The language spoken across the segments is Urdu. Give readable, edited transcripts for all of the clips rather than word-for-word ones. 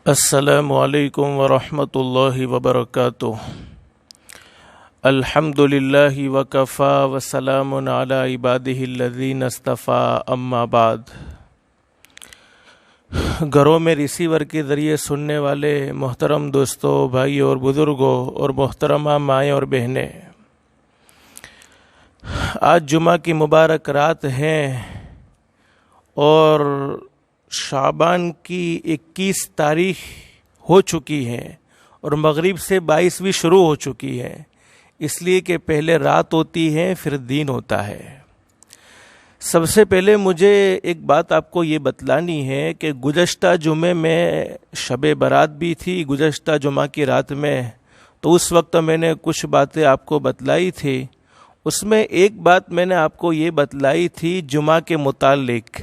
السلام علیکم ورحمۃ اللہ وبرکاتہ۔ الحمد للہ وکفی وسلام علی عبادہ الذین اصطفیٰ، اما بعد۔ گھروں میں ریسیور کے ذریعے سننے والے محترم دوستوں، بھائیوں اور بزرگوں اور محترمہ مائیں اور بہنیں، آج جمعہ کی مبارک رات ہے اور شعبان کی 21 تاریخ ہو چکی ہے اور مغرب سے 22 بھی شروع ہو چکی ہے، اس لیے کہ پہلے رات ہوتی ہے پھر دن ہوتا ہے۔ سب سے پہلے مجھے ایک بات آپ کو یہ بتلانی ہے کہ گزشتہ جمعے میں شب برات بھی تھی، گزشتہ جمعہ کی رات میں، تو اس وقت میں نے کچھ باتیں آپ کو بتلائی تھی۔ اس میں ایک بات میں نے آپ کو یہ بتلائی تھی جمعہ کے متعلق،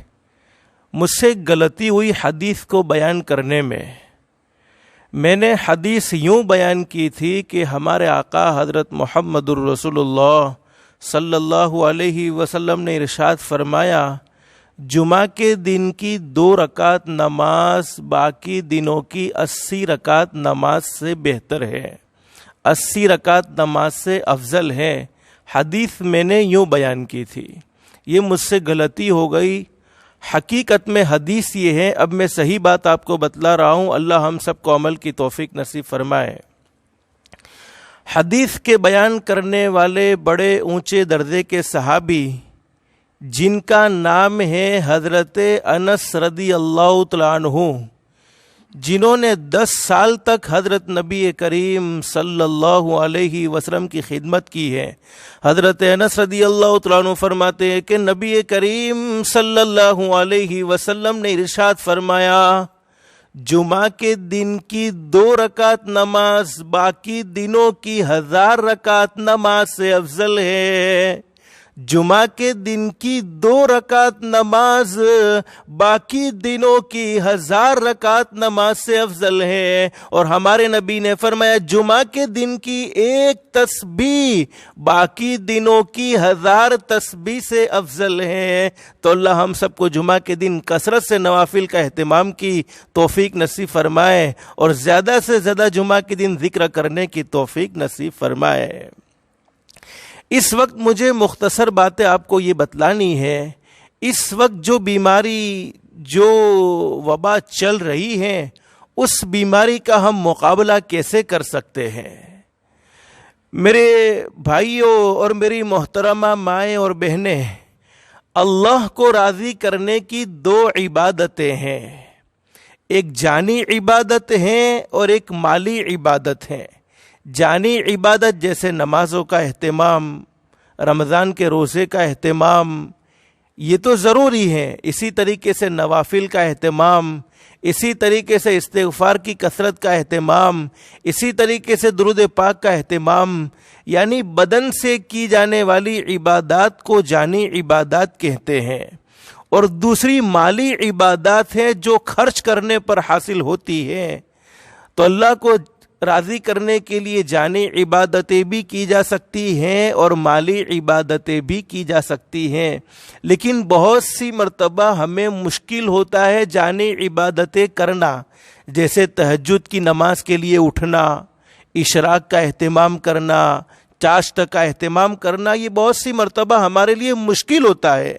مجھ سے غلطی ہوئی حدیث کو بیان کرنے میں نے حدیث یوں بیان کی تھی کہ ہمارے آقا حضرت محمد الرسول اللہ صلی اللہ علیہ وسلم نے ارشاد فرمایا، جمعہ کے دن کی 2 رکعت نماز باقی دنوں کی 80 رکعت نماز سے بہتر ہے، 80 رکعت نماز سے افضل ہے۔ حدیث میں نے یوں بیان کی تھی، یہ مجھ سے غلطی ہو گئی۔ حقیقت میں حدیث یہ ہے، اب میں صحیح بات آپ کو بتلا رہا ہوں، اللہ ہم سب کو عمل کی توفیق نصیب فرمائے۔ حدیث کے بیان کرنے والے بڑے اونچے درجے کے صحابی جن کا نام ہے حضرت انس رضی اللہ تعالیٰ عنہ، جنہوں نے 10 سال تک حضرت نبی کریم صلی اللہ علیہ وسلم کی خدمت کی ہے۔ حضرت انس رضی اللہ تعالیٰ عنہ فرماتے ہیں کہ نبی کریم صلی اللہ علیہ وسلم نے ارشاد فرمایا، جمعہ کے دن کی 2 رکعت نماز باقی دنوں کی 1000 رکعت نماز سے افضل ہے۔ جمعہ کے دن کی 2 رکعت نماز باقی دنوں کی 1000 رکعت نماز سے افضل ہے، اور ہمارے نبی نے فرمایا جمعہ کے دن کی 1 تسبیح باقی دنوں کی 1000 تسبیح سے افضل ہے۔ تو اللہ ہم سب کو جمعہ کے دن کثرت سے نوافل کا اہتمام کی توفیق نصیب فرمائے اور زیادہ سے زیادہ جمعہ کے دن ذکر کرنے کی توفیق نصیب فرمائے۔ اس وقت مجھے مختصر باتیں آپ کو یہ بتلانی ہے، اس وقت جو بیماری، جو وبا چل رہی ہے، اس بیماری کا ہم مقابلہ کیسے کر سکتے ہیں؟ میرے بھائیوں اور میری محترمہ مائیں اور بہنیں، اللہ کو راضی کرنے کی 2 عبادتیں ہیں، ایک جانی عبادت ہے اور ایک مالی عبادت ہے۔ جانی عبادت جیسے نمازوں کا اہتمام، رمضان کے روزے کا اہتمام، یہ تو ضروری ہے، اسی طریقے سے نوافل کا اہتمام، اسی طریقے سے استغفار کی کثرت کا اہتمام، اسی طریقے سے درود پاک کا اہتمام، یعنی بدن سے کی جانے والی عبادات کو جانی عبادات کہتے ہیں۔ اور دوسری مالی عبادات ہے جو خرچ کرنے پر حاصل ہوتی ہے۔ تو اللہ کو راضی کرنے کے لیے جانی عبادتیں بھی کی جا سکتی ہیں اور مالی عبادتیں بھی کی جا سکتی ہیں، لیکن بہت سی مرتبہ ہمیں مشکل ہوتا ہے جانی عبادتیں کرنا، جیسے تہجد کی نماز کے لیے اٹھنا، اشراق کا اہتمام کرنا، چاشت کا اہتمام کرنا، یہ بہت سی مرتبہ ہمارے لیے مشکل ہوتا ہے۔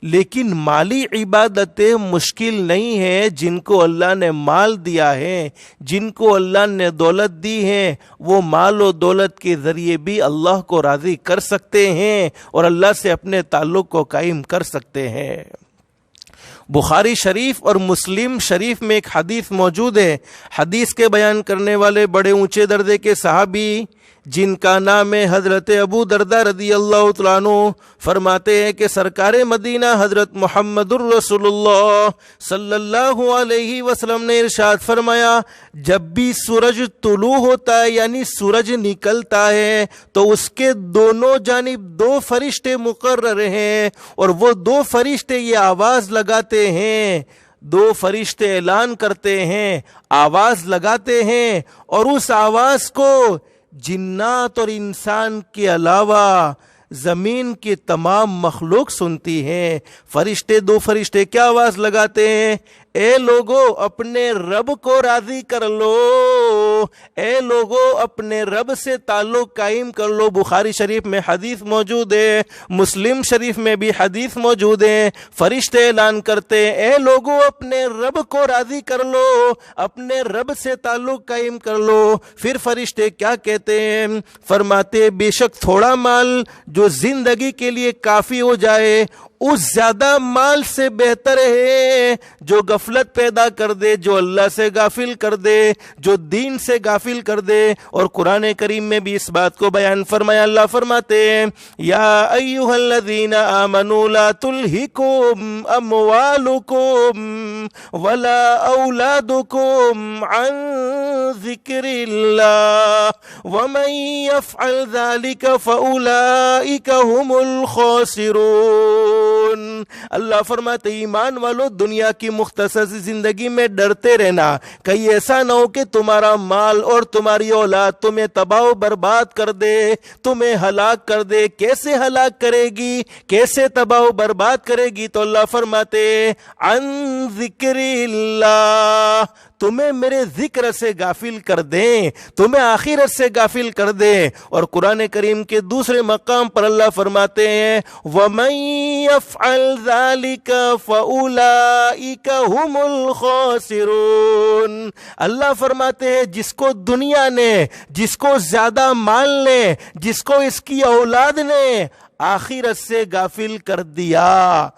لیکن مالی عبادتیں مشکل نہیں ہے، جن کو اللہ نے مال دیا ہے، جن کو اللہ نے دولت دی ہے، وہ مال و دولت کے ذریعے بھی اللہ کو راضی کر سکتے ہیں اور اللہ سے اپنے تعلق کو قائم کر سکتے ہیں۔ بخاری شریف اور مسلم شریف میں ایک حدیث موجود ہے، حدیث کے بیان کرنے والے بڑے اونچے درجے کے صحابی جن کا نام ہے حضرت ابو درداء رضی اللہ تعالیٰ عنہ فرماتے ہیں کہ سرکار مدینہ حضرت محمد الرسول اللہ صلی اللہ علیہ وسلم نے ارشاد فرمایا، جب بھی سورج طلوع ہوتا ہے یعنی سورج نکلتا ہے تو اس کے دونوں جانب 2 فرشتے مقرر ہیں، اور وہ 2 فرشتے یہ آواز لگاتے ہیں، 2 فرشتے اعلان کرتے ہیں، آواز لگاتے ہیں، اور اس آواز کو جنات اور انسان کے علاوہ زمین کی تمام مخلوق سنتی ہیں۔ فرشتے 2 فرشتے کیا آواز لگاتے ہیں؟ اے لوگو اپنے رب کو راضی کر لو، اے لوگو اپنے رب سے تعلق قائم کر لو۔ بخاری شریف میں حدیث موجود ہے، مسلم شریف میں بھی حدیث موجود ہے، فرشتے اعلان کرتے ہیں اے لوگو اپنے رب کو راضی کر لو، اپنے رب سے تعلق قائم کر لو۔ پھر فرشتے کیا کہتے ہیں؟ فرماتے بے شک تھوڑا مال جو زندگی کے لیے کافی ہو جائے اس زیادہ مال سے بہتر ہے جو غفلت پیدا کر دے، جو اللہ سے غافل کر دے، جو دین سے غافل کر دے۔ اور قرآن کریم میں بھی اس بات کو بیان فرمایا، اللہ فرماتے ہیں یا ایھا الذین آمنوا لا تلہکم اموالکم ولا اولادکم عن ذکر اللہ ومن یفعل ذلک فاولئک هم الخاسرون۔ اللہ فرماتے ایمان والو دنیا کی مختصر زندگی میں ڈرتے رہنا، کہیں ایسا نہ ہو کہ تمہارا مال اور تمہاری اولاد تمہیں تباہ و برباد کر دے، تمہیں ہلاک کر دے۔ کیسے ہلاک کرے گی، کیسے تباہ و برباد کرے گی؟ تو اللہ فرماتے عن ذکر اللہ، تمہیں میرے ذکر سے غافل کر دیں، تمہیں آخرت سے غافل کر دیں۔ اور قرآن کریم کے دوسرے مقام پر اللہ فرماتے ہیں وَمَن يَفْعَلْ ذَلِكَ فَأُولَئِكَ هُمُ الْخَاسِرُونَ۔ اللہ فرماتے ہیں جس کو دنیا نے، جس کو زیادہ مال نے، جس کو اس کی اولاد نے آخرت سے غافل کر دیا،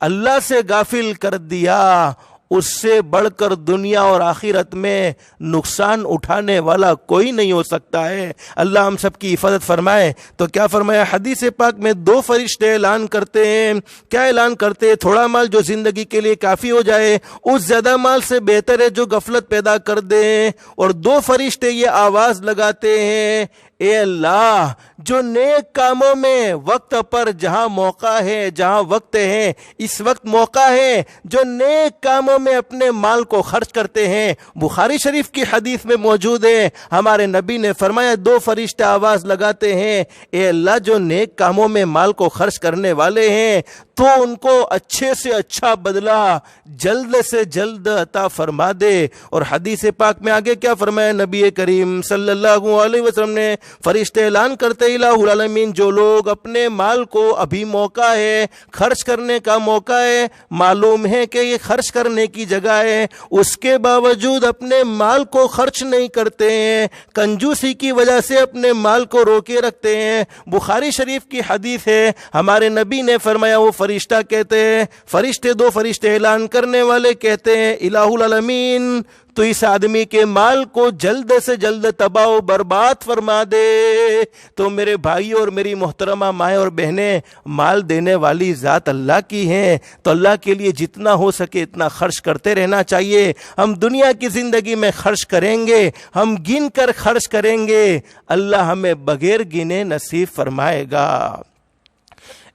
اللہ سے غافل کر دیا، اس سے بڑھ کر دنیا اور آخرت میں نقصان اٹھانے والا کوئی نہیں ہو سکتا ہے۔ اللہ ہم سب کی حفاظت فرمائے۔ تو کیا فرمایا حدیث پاک میں؟ دو فرشتے اعلان کرتے ہیں، کیا اعلان کرتے ہیں؟ تھوڑا مال جو زندگی کے لیے کافی ہو جائے اس زیادہ مال سے بہتر ہے جو غفلت پیدا کر دے۔ اور دو فرشتے یہ آواز لگاتے ہیں اے اللہ جو نیک کاموں میں وقت پر جہاں موقع ہے، جہاں وقت ہے، اس وقت موقع ہے، جو نیک کاموں میں اپنے مال کو خرچ کرتے ہیں۔ بخاری شریف کی حدیث میں موجود ہے، ہمارے نبی نے فرمایا دو فرشتے آواز لگاتے ہیں اے اللہ جو نیک کاموں میں مال کو خرچ کرنے والے ہیں تو ان کو اچھے سے اچھا بدلہ جلد سے جلد عطا فرما دے۔ اور حدیث پاک میں آگے کیا فرمایا نبی کریم صلی اللہ علیہ وسلم نے؟ فرشتے اعلان کرتے الہ العالمین جو لوگ اپنے مال کو ابھی موقع ہے، خرچ کرنے کا موقع ہے، معلوم ہے کہ یہ خرچ کرنے کی جگہ ہے، اس کے باوجود اپنے مال کو خرچ نہیں کرتے ہیں، کنجوسی کی وجہ سے اپنے مال کو روکے رکھتے ہیں۔ بخاری شریف کی حدیث ہے، ہمارے نبی نے فرمایا وہ فرشتہ کہتے ہیں، فرشتے دو فرشتے اعلان کرنے والے کہتے ہیں الہ العالمین تو اس آدمی کے مال کو جلد سے جلد تباہ و برباد فرما دے۔ تو میرے بھائی اور میری محترمہ مائیں اور بہنیں، مال دینے والی ذات اللہ کی ہیں، تو اللہ کے لیے جتنا ہو سکے اتنا خرچ کرتے رہنا چاہیے۔ ہم دنیا کی زندگی میں خرچ کریں گے، ہم گن کر خرچ کریں گے، اللہ ہمیں بغیر گنے نصیب فرمائے گا۔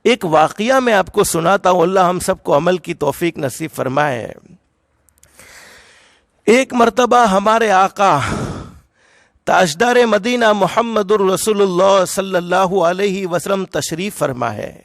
ایک واقعہ میں آپ کو سناتا ہوں، اللہ ہم سب کو عمل کی توفیق نصیب فرمائے۔ ایک مرتبہ ہمارے آقا تاجدار مدینہ محمد الرسول اللہ صلی اللہ علیہ وسلم تشریف فرما ہے۔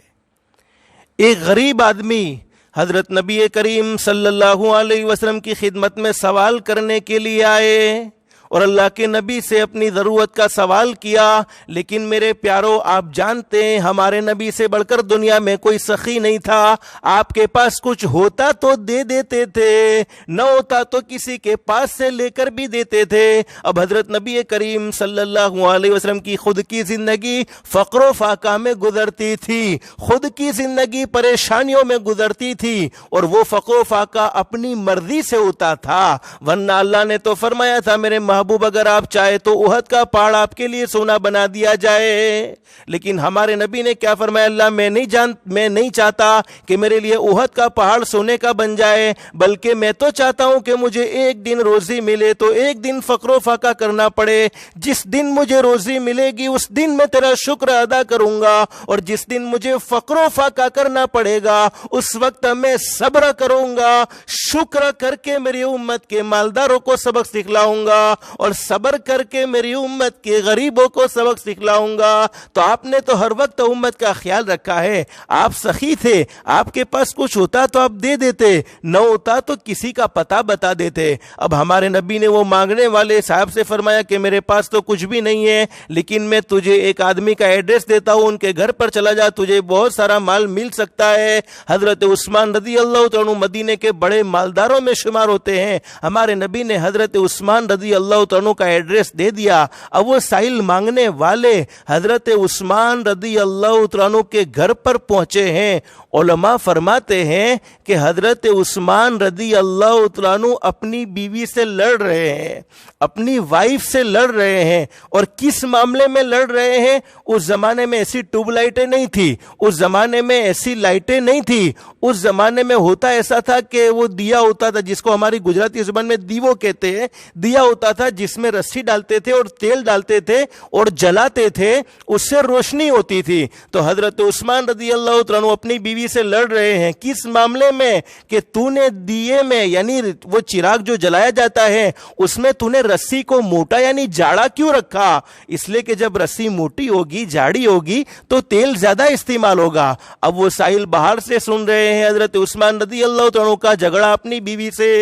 ایک غریب آدمی حضرت نبی کریم صلی اللہ علیہ وسلم کی خدمت میں سوال کرنے کے لیے آئے اور اللہ کے نبی سے اپنی ضرورت کا سوال کیا۔ لیکن میرے پیارو آپ جانتے ہیں ہمارے نبی سے بڑھ کر دنیا میں کوئی سخی نہیں تھا۔ آپ کے پاس کچھ ہوتا تو دے دیتے تھے، نہ ہوتا تو کسی کے پاس سے لے کر بھی دیتے تھے۔ اب حضرت نبی کریم صلی اللہ علیہ وسلم کی خود کی زندگی فقر و فاقہ میں گزرتی تھی، خود کی زندگی پریشانیوں میں گزرتی تھی، اور وہ فقر و فاقہ اپنی مرضی سے ہوتا تھا، ورنہ اللہ نے تو فرمایا تھا میرے محبوب اگر آپ چاہے تو احد کا پہاڑ آپ کے لیے سونا بنا دیا جائے۔ لیکن ہمارے نبی نے کیا فرمایا؟ اللہ میں نہیں چاہتا کہ میرے لیے احد کا پہاڑ سونے کا بن جائے، بلکہ میں تو چاہتا ہوں کہ مجھے ایک دن روزی ملے تو ایک دن فقر و فاقہ کرنا پڑے، جس دن مجھے روزی ملے گی اس دن میں تیرا شکر ادا کروں گا، اور جس دن مجھے فقر و فاقہ کرنا پڑے گا اس وقت میں صبر کروں گا، شکر کر کے میری امت کے مالداروں کو سبق سکھلاؤں گا، اور صبر کر کے میری امت کے غریبوں کو سبق سکھلاؤں گا۔ تو آپ نے تو ہر وقت امت کا خیال رکھا ہے، آپ سخی تھے، آپ کے پاس کچھ ہوتا تو آپ دے دیتے، نہ ہوتا تو کسی کا پتہ بتا دیتے۔ اب ہمارے نبی نے وہ مانگنے والے صاحب سے فرمایا کہ میرے پاس تو کچھ بھی نہیں ہے، لیکن میں تجھے ایک آدمی کا ایڈریس دیتا ہوں، ان کے گھر پر چلا جا، تجھے بہت سارا مال مل سکتا ہے۔ حضرت عثمان رضی اللہ تعالیٰ عنہ مدینے کے بڑے مالداروں میں شمار ہوتے ہیں۔ ہمارے نبی نے حضرت عثمان رضی اللہ تعالیٰ عنہ کا ایڈریس دے دیا۔ اب وہ سائل مانگنے والے حضرت عثمان رضی اللہ تعالیٰ عنہ کے گھر پر پہنچے ہیں۔ علماء فرماتے ہیں کہ حضرت عثمان رضی اللہ تعالیٰ عنہ اپنی بیوی سے لڑ رہے ہیں، اپنی وائف سے لڑ رہے ہیں، اور کس معاملے میں لڑ رہے ہیں؟ اس زمانے میں ایسی ٹیوب لائٹیں نہیں تھی، اس زمانے میں ایسی لائٹیں نہیں تھی، اس زمانے میں ہوتا ایسا تھا کہ وہ دیا ہوتا تھا، جس کو ہماری گجراتی زبان میں دیو کہتے ہیں، دیا ہوتا تھا جس میں رسی ڈالتے تھے اور تیل ڈالتے تھے اور جلاتے تھے، اس سے روشنی ہوتی تھی۔ تو حضرت عثمان رضی اللہ تعالیٰ عنہ اپنی بیوی سے لڑ رہے ہیں، کس معاملے میں؟ کہ تو نے دیے میں، یعنی وہ چراغ جو جلایا جاتا ہے اس میں تو نے رسی کو موٹا یعنی جاڑا کیوں رکھا؟ اس لیے کہ جب رسی موٹی ہوگی، جاڑی ہوگی تو تیل زیادہ استعمال ہوگا۔ اب وہ سائل باہر سے سن رہے ہیں حضرت عثمان رضی اللہ تعالیٰ کا جھگڑا اپنی بیوی سے۔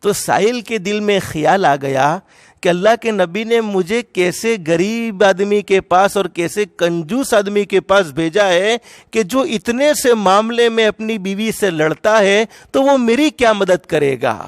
تو سائل کے دل میں خیال آ گیا کہ اللہ کے نبی نے مجھے کیسے غریب آدمی کے پاس اور کیسے کنجوس آدمی کے پاس بھیجا ہے کہ جو اتنے سے معاملے میں اپنی بیوی سے لڑتا ہے تو وہ میری کیا مدد کرے گا؟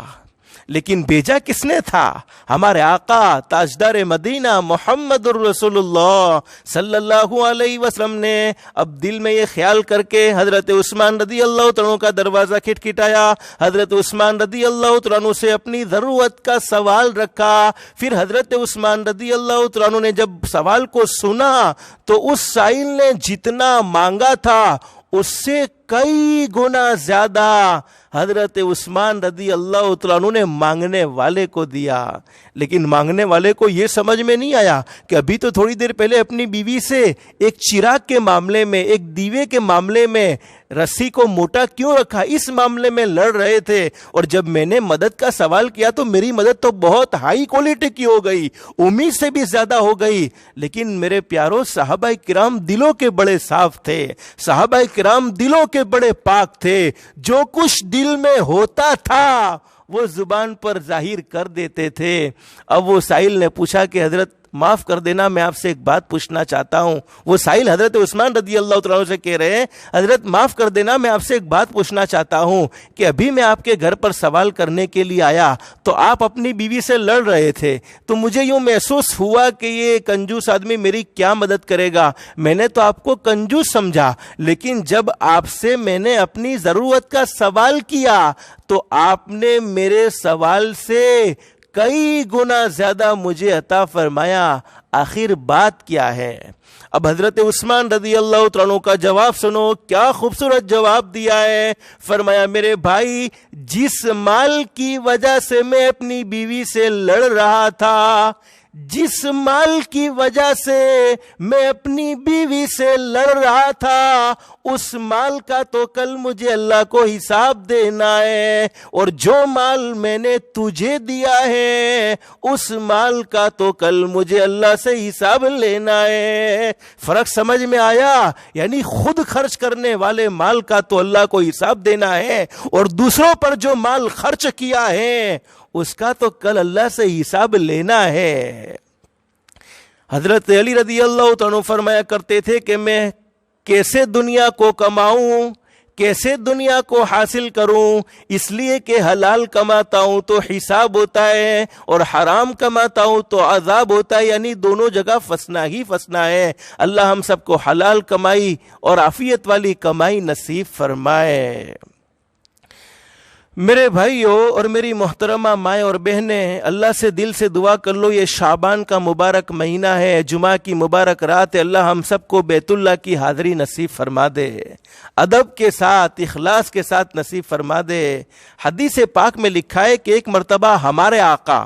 لیکن بھیجا کس نے تھا؟ ہمارے آقا تاجدار مدینہ محمد الرسول اللہ صلی اللہ علیہ وسلم نے۔ اب دل میں یہ خیال کر کے حضرت عثمان رضی اللہ تعالیٰ کا دروازہ کھٹکھٹایا، حضرت عثمان رضی اللہ تعالیٰ سے اپنی ضرورت کا سوال رکھا۔ پھر حضرت عثمان رضی اللہ تعالیٰ نے جب سوال کو سنا تو اس سائل نے جتنا مانگا تھا اس سے کئی گنا زیادہ حضرت عثمان رضی اللہ تعالیٰ نے مانگنے والے کو دیا۔ لیکن مانگنے والے کو یہ سمجھ میں نہیں آیا کہ ابھی تو تھوڑی دیر پہلے اپنی بیوی سے ایک چراغ کے معاملے میں، ایک دیوے کے معاملے میں رسی کو موٹا کیوں رکھا، اس معاملے میں لڑ رہے تھے، اور جب میں نے مدد کا سوال کیا تو میری مدد تو بہت ہائی کوالٹی کی ہو گئی، امید سے بھی زیادہ ہو گئی۔ لیکن میرے پیاروں، صحابہ کرام دلوں کے بڑے صاف تھے، صحابہ کرام دلوں کے بڑے پاک تھے، جو کچھ دل میں ہوتا تھا وہ زبان پر ظاہر کر دیتے تھے۔ اب وہ سائل نے پوچھا کہ حضرت معاف کر دینا، میں آپ سے ایک بات پوچھنا چاہتا ہوں۔ وہ سائل حضرت عثمان رضی اللہ تعالیٰ سے کہہ رہے ہیں حضرت معاف کر دینا، میں آپ سے ایک بات پوچھنا چاہتا ہوں کہ ابھی میں آپ کے گھر پر سوال کرنے کے لیے آیا تو آپ اپنی بیوی سے لڑ رہے تھے، تو مجھے یوں محسوس ہوا کہ یہ کنجوس آدمی میری کیا مدد کرے گا۔ میں نے تو آپ کو کنجوس سمجھا، لیکن جب آپ سے میں نے اپنی ضرورت کا سوال کیا تو آپ نے میرے سوال سے کئی گنا زیادہ مجھے عطا فرمایا۔ آخر بات کیا ہے؟ اب حضرت عثمان رضی اللہ تعالیٰ کا جواب سنو، کیا خوبصورت جواب دیا ہے۔ فرمایا میرے بھائی، جس مال کی وجہ سے میں اپنی بیوی سے لڑ رہا تھا، جس مال کی وجہ سے میں اپنی بیوی سے لڑ رہا تھا، اس مال کا تو کل مجھے اللہ کو حساب دینا ہے، اور جو مال میں نے تجھے دیا ہے اس مال کا تو کل مجھے اللہ سے حساب لینا ہے۔ فرق سمجھ میں آیا؟ یعنی خود خرچ کرنے والے مال کا تو اللہ کو حساب دینا ہے، اور دوسروں پر جو مال خرچ کیا ہے اس کا تو کل اللہ سے حساب لینا ہے۔ حضرت علی رضی اللہ تعالیٰ فرمایا کرتے تھے کہ میں کیسے دنیا کو کماؤں، کیسے دنیا کو حاصل کروں، اس لیے کہ حلال کماتا ہوں تو حساب ہوتا ہے اور حرام کماتا ہوں تو عذاب ہوتا ہے، یعنی دونوں جگہ فسنا ہی فسنا ہے۔ اللہ ہم سب کو حلال کمائی اور عافیت والی کمائی نصیب فرمائے۔ میرے بھائیوں اور میری محترمہ مائیں اور بہنیں، اللہ سے دل سے دعا کر لو، یہ شعبان کا مبارک مہینہ ہے، جمعہ کی مبارک رات ہے، اللہ ہم سب کو بیت اللہ کی حاضری نصیب فرما دے، ادب کے ساتھ اخلاص کے ساتھ نصیب فرما دے۔ حدیث پاک میں لکھا ہے کہ ایک مرتبہ ہمارے آقا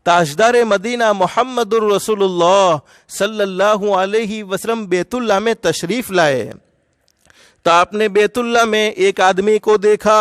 تاجدار مدینہ محمد الرسول اللہ صلی اللہ علیہ وسلم بیت اللہ میں تشریف لائے تو آپ نے بیت اللہ میں ایک آدمی کو دیکھا،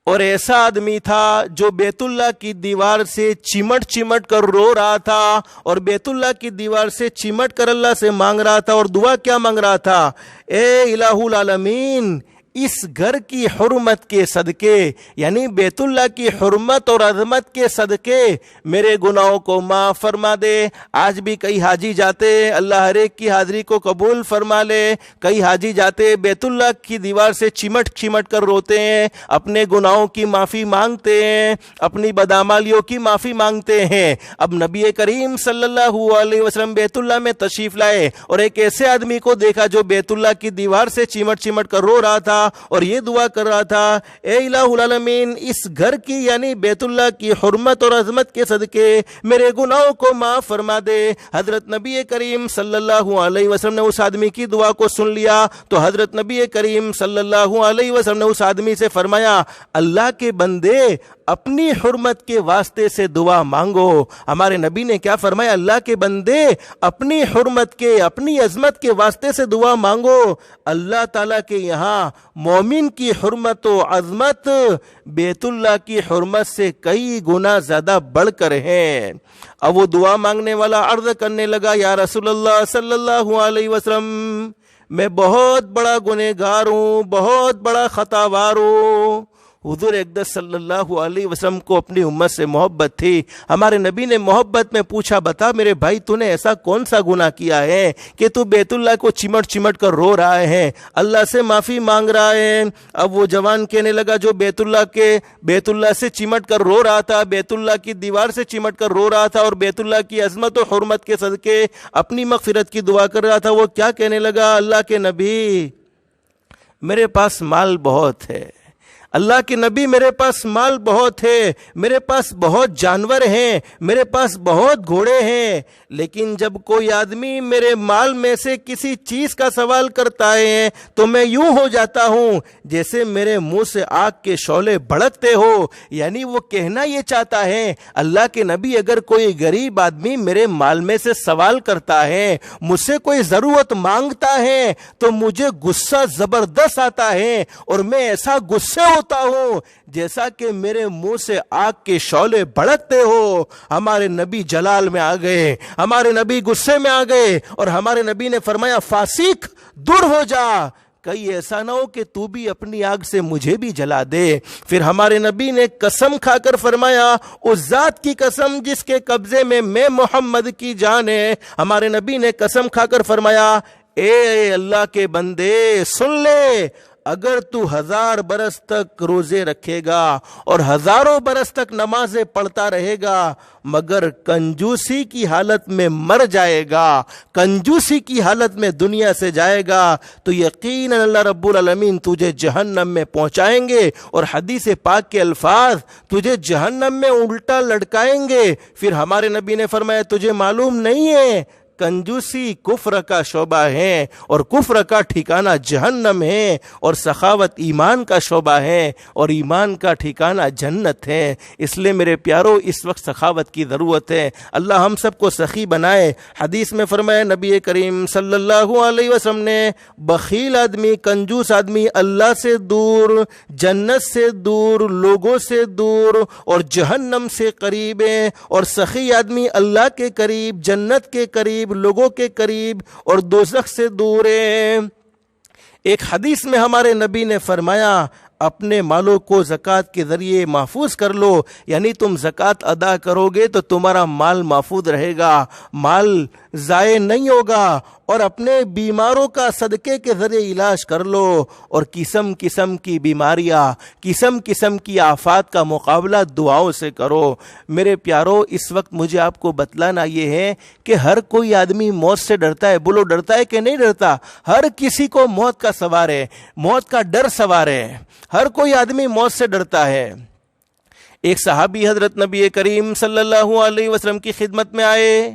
اور ایسا آدمی تھا جو بیت اللہ کی دیوار سے چمٹ چمٹ کر رو رہا تھا، اور بیت اللہ کی دیوار سے چمٹ کر اللہ سے مانگ رہا تھا، اور دعا کیا مانگ رہا تھا؟ اے الہ العالمین، اس گھر کی حرمت کے صدقے، یعنی بیت اللہ کی حرمت اور عظمت کے صدقے میرے گناہوں کو معاف فرما دے۔ آج بھی کئی حاجی جاتے، اللہ ہر ایک کی حاضری کو قبول فرما لے، کئی حاجی جاتے بیت اللہ کی دیوار سے چمٹ چمٹ کر روتے ہیں، اپنے گناہوں کی معافی مانگتے ہیں، اپنی بدعمالیوں کی معافی مانگتے ہیں۔ اب نبی کریم صلی اللہ علیہ وسلم بیت اللہ میں تشریف لائے اور ایک ایسے آدمی کو دیکھا جو بیت اللہ کی دیوار سے چمٹ چمٹ کر رو رہا تھا اور یہ دعا کر رہا تھا، اے الہ العالمین، اس گھر کی یعنی بیت اللہ کی حرمت اور عظمت کے صدقے میرے گناہوں کو معاف فرما دے۔ حضرت نبی کریم صلی اللہ علیہ وسلم نے اس آدمی کی دعا کو سن لیا تو حضرت نبی کریم صلی اللہ علیہ وسلم نے اس آدمی سے فرمایا، اللہ کے بندے، اپنی حرمت کے واسطے سے دعا مانگو۔ ہمارے نبی نے کیا فرمایا؟ اللہ کے بندے، اپنی حرمت کے، اپنی عظمت کے واسطے سے دعا مانگو۔ اللہ تعالیٰ کے یہاں مومن کی حرمت و عظمت بیت اللہ کی حرمت سے کئی گنا زیادہ بڑھ کر ہے۔ اب وہ دعا مانگنے والا عرض کرنے لگا، یا رسول اللہ صلی اللہ علیہ وسلم، میں بہت بڑا گنہگار ہوں، بہت بڑا خطاوار ہوں۔ حضور اقدس صلی اللہ علیہ وسلم کو اپنی امت سے محبت تھی۔ ہمارے نبی نے محبت میں پوچھا، بتا میرے بھائی، تو نے ایسا کون سا گناہ کیا ہے کہ تو بیت اللہ کو چمٹ چمٹ کر رو رہا ہے، اللہ سے معافی مانگ رہا ہے؟ اب وہ جوان کہنے لگا جو بیت اللہ سے چمٹ کر رو رہا تھا، بیت اللہ کی دیوار سے چمٹ کر رو رہا تھا اور بیت اللہ کی عظمت و حرمت کے صدقے اپنی مغفرت کی دعا کر رہا تھا، وہ کیا کہنے لگا؟ اللہ کے نبی، میرے پاس مال بہت ہے، اللہ کے نبی، میرے پاس مال بہت ہے، میرے پاس بہت جانور ہیں، میرے پاس بہت گھوڑے ہیں، لیکن جب کوئی آدمی میرے مال میں سے کسی چیز کا سوال کرتا ہے تو میں یوں ہو جاتا ہوں جیسے میرے منہ سے آگ کے شعلے بھڑکتے ہو۔ یعنی وہ کہنا یہ چاہتا ہے، اللہ کے نبی، اگر کوئی غریب آدمی میرے مال میں سے سوال کرتا ہے، مجھ سے کوئی ضرورت مانگتا ہے تو مجھے غصہ زبردست آتا ہے اور میں ایسا غصے ہوتا ہوں جیسا کہ میرے منہ سے آگ کے شعلے بھڑکتے ہو۔ ہمارے نبی جلال میں آ گئے، ہمارے نبی غصے میں آ گئے اور ہمارے نبی نے فرمایا، فاسق، دور ہو جا، کہیں ایسا نہ ہو کہ تو بھی اپنی آگ سے مجھے بھی جلا دے۔ پھر ہمارے نبی نے قسم کھا کر فرمایا، اس ذات کی قسم جس کے قبضے میں محمد کی جان ہے، ہمارے نبی نے قسم کھا کر فرمایا، اے اللہ کے بندے، سن لے، اگر تو 1000 برس تک روزے رکھے گا اور ہزاروں برس تک نمازیں پڑھتا رہے گا مگر کنجوسی کی حالت میں مر جائے گا، کنجوسی کی حالت میں دنیا سے جائے گا، تو یقیناً اللہ رب العالمین تجھے جہنم میں پہنچائیں گے، اور حدیث پاک کے الفاظ تجھے جہنم میں الٹا لٹکائیں گے۔ پھر ہمارے نبی نے فرمایا، تجھے معلوم نہیں ہے کنجوسی کفر کا شعبہ ہے اور کفر کا ٹھکانہ جہنم ہے، اور سخاوت ایمان کا شعبہ ہے اور ایمان کا ٹھکانہ جنت ہے۔ اس لیے میرے پیارو، اس وقت سخاوت کی ضرورت ہے۔ اللہ ہم سب کو سخی بنائے۔ حدیث میں فرمایا نبی کریم صلی اللہ علیہ وسلم نے، بخیل آدمی، کنجوس آدمی اللہ سے دور، جنت سے دور، لوگوں سے دور اور جہنم سے قریب ہے، اور سخی آدمی اللہ کے قریب، جنت کے قریب، لوگوں کے قریب اور دوزخ سے دور ہے۔ ایک حدیث میں ہمارے نبی نے فرمایا، اپنے مالوں کو زکوٰۃ کے ذریعے محفوظ کر لو، یعنی تم زکوٰۃ ادا کرو گے تو تمہارا مال محفوظ رہے گا، مال ضائع نہیں ہوگا، اور اپنے بیماروں کا صدقے کے ذریعے علاج کر لو، اور قسم قسم کی بیماریاں، قسم قسم کی آفات کا مقابلہ دعاؤں سے کرو۔ میرے پیارو، اس وقت مجھے آپ کو بتلانا یہ ہے کہ ہر کوئی آدمی موت سے ڈرتا ہے۔ بولو، ڈرتا ہے کہ نہیں ڈرتا؟ ہر کسی کو موت کا سوار ہے، موت کا ڈر سوار ہے، ہر کوئی آدمی موت سے ڈرتا ہے۔ ایک صحابی حضرت نبی کریم صلی اللہ علیہ وسلم کی خدمت میں آئے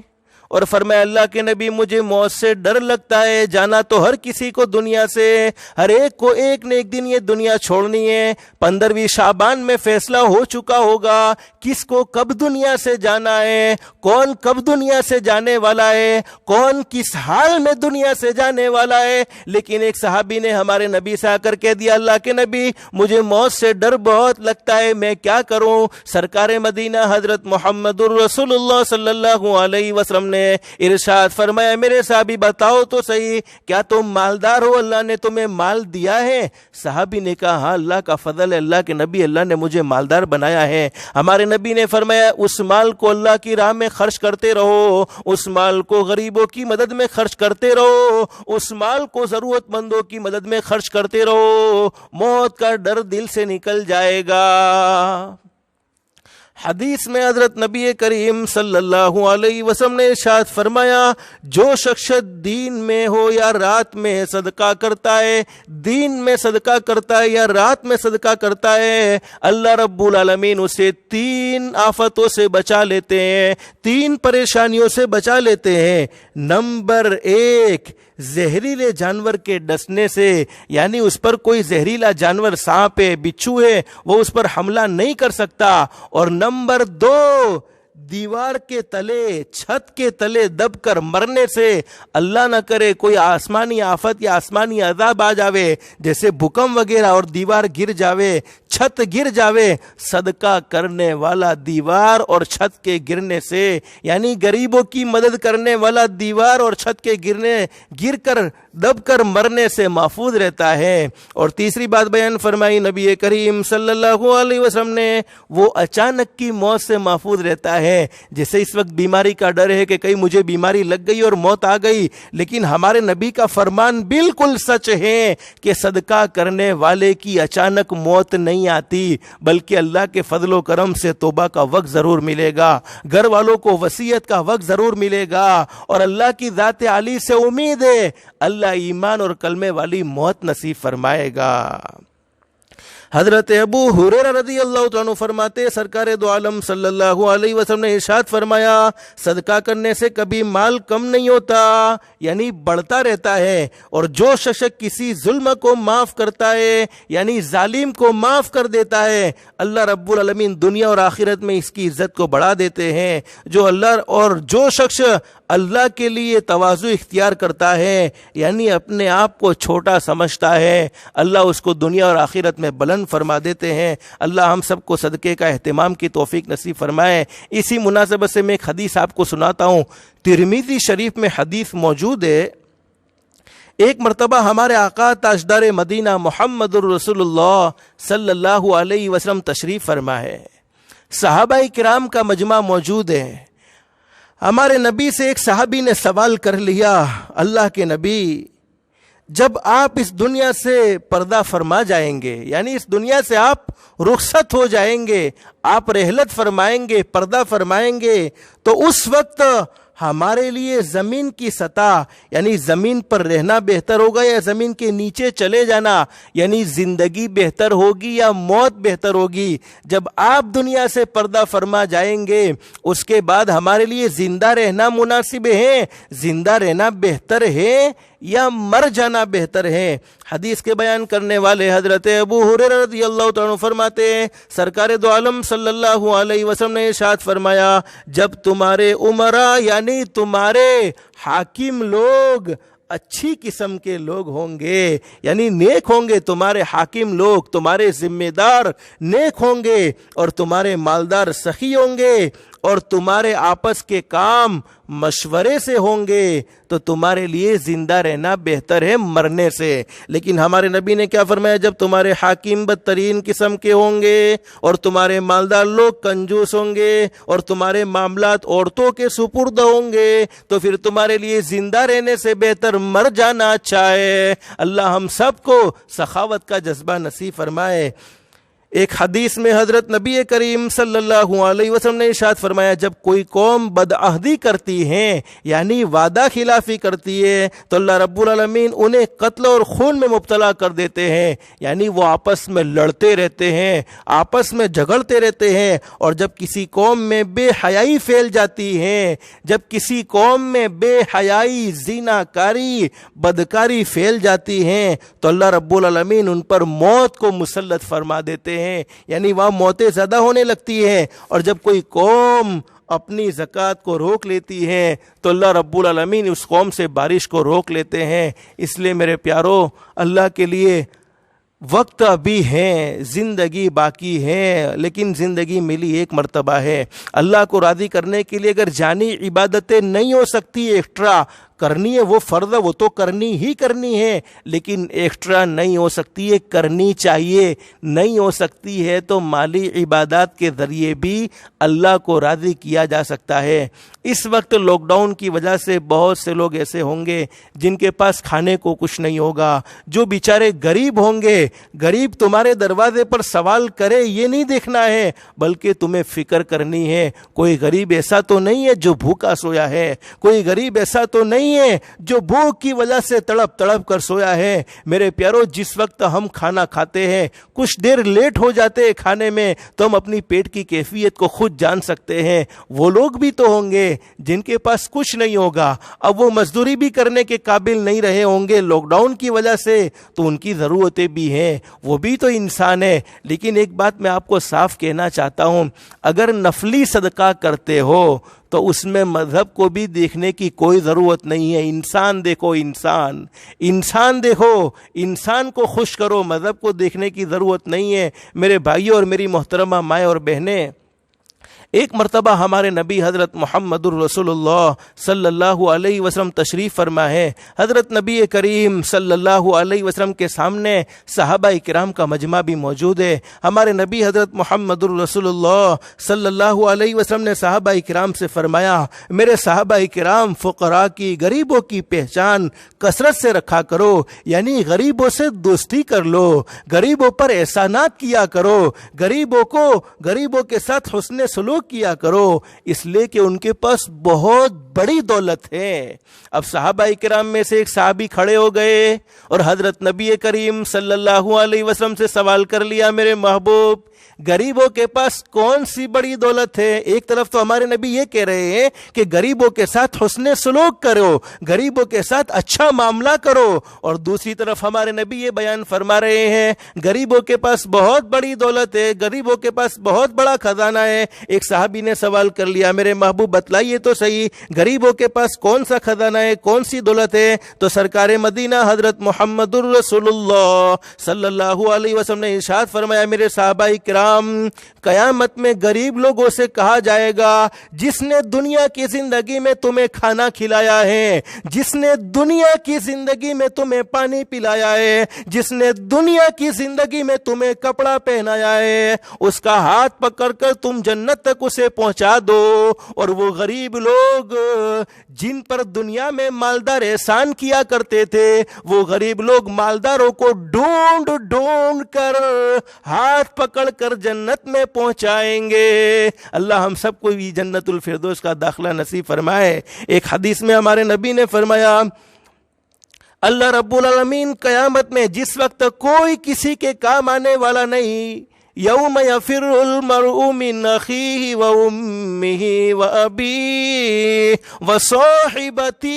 اور فرمایا اللہ کے نبی مجھے موت سے ڈر لگتا ہے، جانا تو ہر کسی کو دنیا سے، ہر ایک کو ایک نہ ایک دن یہ دنیا چھوڑنی ہے۔ 15ویں شعبان میں فیصلہ ہو چکا ہوگا کس کو کب دنیا سے جانا ہے، کون کب دنیا سے جانے والا ہے، کون کس حال میں دنیا سے جانے والا ہے۔ لیکن ایک صحابی نے ہمارے نبی سے آ کر کہہ دیا اللہ کے نبی مجھے موت سے ڈر بہت لگتا ہے، میں کیا کروں؟ سرکار مدینہ حضرت محمد الرسول اللہ صلی اللہ علیہ وسلم نے ارشاد فرمایا میرے صحابی بتاؤ تو صحیح، کیا تم مالدار ہو؟ اللہ نے تمہیں مال دیا ہے؟ صحابی نے کہا ہاں اللہ کا فضل ہے اللہ کے نبی، اللہ نے مجھے مالدار بنایا ہے۔ ہمارے نبی نے فرمایا اس مال کو اللہ کی راہ میں خرچ کرتے رہو، اس مال کو غریبوں کی مدد میں خرچ کرتے رہو، اس مال کو ضرورت مندوں کی مدد میں خرچ کرتے رہو، موت کا ڈر دل سے نکل جائے گا۔ حدیث میں حضرت نبی کریم صلی اللہ علیہ وسلم نے ارشاد فرمایا جو شخص دین میں ہو یا رات میں صدقہ کرتا ہے، دین میں صدقہ کرتا ہے یا رات میں صدقہ کرتا ہے، اللہ رب العالمین اسے 3 آفتوں سے بچا لیتے ہیں، 3 پریشانیوں سے بچا لیتے ہیں۔ نمبر 1 زہریلے جانور کے ڈسنے سے، یعنی اس پر کوئی زہریلا جانور سانپ ہے بچھو ہے وہ اس پر حملہ نہیں کر سکتا۔ اور نمبر 2 دیوار کے تلے چھت کے تلے دب کر مرنے سے، اللہ نہ کرے کوئی آسمانی آفت یا آسمانی عذاب آ جاوے جیسے بھوکم وغیرہ اور دیوار گر جاوے، چھت گر جاوے، صدقہ کرنے والا دیوار اور چھت کے گرنے سے، یعنی غریبوں کی مدد کرنے والا دیوار اور چھت کے گر کر دب کر مرنے سے محفوظ رہتا ہے۔ اور تیسری بات بیان فرمائی نبی کریم صلی اللہ علیہ وسلم نے، وہ اچانک کی موت سے محفوظ رہتا ہے۔ جیسے اس وقت بیماری کا ڈر ہے کہ کہیں مجھے بیماری لگ گئی اور موت آ گئی، لیکن ہمارے نبی کا فرمان بالکل سچ ہے کہ صدقہ کرنے والے کی اچانک موت نہیں آتی، بلکہ اللہ کے فضل و کرم سے توبہ کا وقت ضرور ملے گا، گھر والوں کو وصیت کا وقت ضرور ملے گا، اور اللہ کی ذات عالی سے امید ہے اللہ ایمان اور کلمے والی موت نصیب فرمائے گا۔ حضرت ابو ہریرہ رضی اللہ تعالیٰ عنہ فرماتے سرکار دو عالم صلی اللہ علیہ وسلم نے ارشاد فرمایا صدقہ کرنے سے کبھی مال کم نہیں ہوتا، یعنی بڑھتا رہتا ہے، اور جو شخص کسی ظلم کو معاف کرتا ہے یعنی ظالم کو معاف کر دیتا ہے، اللہ رب العالمین دنیا اور آخرت میں اس کی عزت کو بڑھا دیتے ہیں۔ جو شخص اللہ کے لیے تواضع اختیار کرتا ہے یعنی اپنے آپ کو چھوٹا سمجھتا ہے، اللہ اس کو دنیا اور آخرت میں بلند فرما دیتے ہیں۔ اللہ ہم سب کو صدقے کا اہتمام کی توفیق نصیب فرمائے۔ اسی مناسبت سے میں ایک حدیث آپ کو سناتا ہوں، ترمذی شریف میں حدیث موجود ہے۔ ایک مرتبہ ہمارے آقا تاجدار مدینہ محمد الرسول اللہ صلی اللہ علیہ وسلم تشریف فرما ہے، صحابہ کرام کا مجمع موجود ہے۔ ہمارے نبی سے ایک صحابی نے سوال کر لیا، اللہ کے نبی جب آپ اس دنیا سے پردہ فرما جائیں گے، یعنی اس دنیا سے آپ رخصت ہو جائیں گے، آپ رحلت فرمائیں گے، پردہ فرمائیں گے، تو اس وقت ہمارے لیے زمین کی سطح یعنی زمین پر رہنا بہتر ہوگا یا زمین کے نیچے چلے جانا، یعنی زندگی بہتر ہوگی یا موت بہتر ہوگی؟ جب آپ دنیا سے پردہ فرما جائیں گے اس کے بعد ہمارے لیے زندہ رہنا مناسب ہے، زندہ رہنا بہتر ہے یا مر جانا بہتر ہے؟ حدیث کے بیان کرنے والے حضرت ابو ہریرہ رضی اللہ تعالیٰ عنہ فرماتے ہیں سرکار دو عالم صلی اللہ علیہ وسلم نے ارشاد فرمایا جب تمہارے امراء یعنی تمہارے حاکم لوگ اچھی قسم کے لوگ ہوں گے، یعنی نیک ہوں گے، تمہارے حاکم لوگ تمہارے ذمہ دار نیک ہوں گے، اور تمہارے مالدار سخی ہوں گے، اور تمہارے آپس کے کام مشورے سے ہوں گے، تو تمہارے لیے زندہ رہنا بہتر ہے مرنے سے۔ لیکن ہمارے نبی نے کیا فرمایا؟ جب تمہارے حاکم بدترین قسم کے ہوں گے، اور تمہارے مالدار لوگ کنجوس ہوں گے، اور تمہارے معاملات عورتوں کے سپرد ہوں گے، تو پھر تمہارے لیے زندہ رہنے سے بہتر مر جانا اچھا ہے۔ اللہ ہم سب کو سخاوت کا جذبہ نصیب فرمائے۔ ایک حدیث میں حضرت نبی کریم صلی اللہ علیہ وسلم نے ارشاد فرمایا، جب کوئی قوم بدعہدی کرتی ہے یعنی وعدہ خلافی کرتی ہے تو اللہ رب العالمین انہیں قتل اور خون میں مبتلا کر دیتے ہیں، یعنی وہ آپس میں لڑتے رہتے ہیں، آپس میں جھگڑتے رہتے ہیں۔ اور جب کسی قوم میں بے حیائی پھیل جاتی ہے، جب کسی قوم میں بے حیائی، زنا کاری، بدکاری پھیل جاتی ہے تو اللہ رب العالمین ان پر موت کو مسلط فرما دیتے ہیں، یعنی وہاں موتیں زیادہ ہونے لگتی ہیں۔ اور جب کوئی قوم اپنی زکوٰۃ کو روک لیتی ہے تو اللہ رب العالمین اس قوم سے بارش کو روک لیتے ہیں۔ اس لیے میرے پیارو، اللہ کے لیے وقت ابھی ہے، زندگی باقی ہے، لیکن زندگی ملی ایک مرتبہ ہے۔ اللہ کو راضی کرنے کے لیے اگر جانی عبادتیں نہیں ہو سکتی، ایکسٹرا کرنی ہے، وہ فرض ہے، وہ تو کرنی ہی کرنی ہے، لیکن ایکسٹرا نہیں ہو سکتی ہے، کرنی چاہیے۔ نہیں ہو سکتی ہے تو مالی عبادات کے ذریعے بھی اللہ کو راضی کیا جا سکتا ہے۔ اس وقت لاک ڈاؤن کی وجہ سے بہت سے لوگ ایسے ہوں گے جن کے پاس کھانے کو کچھ نہیں ہوگا، جو بیچارے غریب ہوں گے۔ غریب تمہارے دروازے پر سوال کرے یہ نہیں دیکھنا ہے، بلکہ تمہیں فکر کرنی ہے کوئی غریب ایسا تو نہیں ہے جو بھوکا سویا ہے، کوئی غریب ایسا تو نہیں ہے جو بھوک کی وجہ سے تڑپ تڑپ کر سویا ہے۔ میرے پیارو، جس وقت ہم کھانا کھاتے ہیں، کچھ دیر لیٹ ہو جاتے ہیں کھانے میں، تو ہم اپنی پیٹ کی کیفیت کو خود جان سکتے ہیں۔ وہ لوگ بھی تو ہوں گے جن کے پاس کچھ نہیں ہوگا، اب وہ مزدوری بھی کرنے کے قابل نہیں رہے ہوں گے لاک ڈاؤن کی وجہ سے، تو ان کی ضرورتیں بھی ہیں، وہ بھی تو انسان ہے۔ لیکن ایک بات میں آپ کو صاف کہنا چاہتا ہوں، اگر نفلی صدقہ کرتے ہو تو اس میں مذہب کو بھی دیکھنے کی کوئی ضرورت نہیں ہے۔ انسان دیکھو، انسان دیکھو، انسان کو خوش کرو، مذہب کو دیکھنے کی ضرورت نہیں ہے۔ میرے بھائیوں اور میری محترمہ مائیں اور بہنیں، ایک مرتبہ ہمارے نبی حضرت محمد الرسول اللہ صلی اللہ علیہ وسلم تشریف فرما ہے۔ حضرت نبی کریم صلی اللہ علیہ وسلم کے سامنے صحابہ کرام کا مجمع بھی موجود ہے۔ ہمارے نبی حضرت محمد الرسول اللہ صلی اللہ علیہ وسلم نے صحابہ کرام سے فرمایا، میرے صحابہ کرام، فقراء کی، غریبوں کی پہچان کثرت سے رکھا کرو، یعنی غریبوں سے دوستی کر لو، غریبوں پر احسانات کیا کرو، غریبوں کے ساتھ حسن سلوک کیا کرو، اس لیے کہ ان کے پاس بہت بڑی دولت ہے۔ اب صحابہ کرام میں سے ایک صحابی کھڑے ہو گئے اور حضرت نبی کریم صلی اللہ علیہ وسلم سے سوال کر لیا، میرے محبوب، غریبوں کے پاس کون سی بڑی دولت ہے؟ ایک طرف تو ہمارے نبی یہ کہہ رہے ہیں کہ غریبوں کے ساتھ حسن سلوک کرو، غریبوں کے ساتھ اچھا معاملہ کرو، اور دوسری طرف ہمارے نبی یہ بیان فرما رہے ہیں غریبوں کے پاس بہت بڑی دولت ہے، غریبوں کے پاس بہت بڑا خزانہ ہے۔ ایک صحابی نے سوال کر لیا، میرے محبوب بتلائیے تو صحیح، غریبوں کے پاس کون سا خزانہ ہے، کون سی دولت ہے؟ تو سرکار مدینہ حضرت محمد الرسول اللہ صلی اللہ علیہ وسلم نے ارشاد فرمایا، میرے صحابہ کرام، قیامت میں غریب لوگوں سے کہا جائے گا، جس نے دنیا کی زندگی میں تمہیں کھانا کھلایا ہے، جس نے دنیا کی زندگی میں تمہیں پانی پلایا ہے، جس نے دنیا کی زندگی میں تمہیں کپڑا پہنایا ہے، اس کا ہاتھ پکڑ کر تم جنت تک اسے پہنچا دو۔ اور وہ غریب لوگ جن پر دنیا میں مالدار احسان کیا کرتے تھے، وہ غریب لوگ مالداروں کو ڈھونڈ ڈھونڈ کر، ہاتھ پکڑ کر جنت میں پہنچائیں گے۔ اللہ ہم سب کو بھی جنت الفردوس کا داخلہ نصیب فرمائے۔ ایک حدیث میں ہمارے نبی نے فرمایا، اللہ رب العالمین قیامت میں جس وقت کوئی کسی کے کام آنے والا نہیں، یوم یفر المرء من اخیہ و امہ و ابیہ و صاحبتہ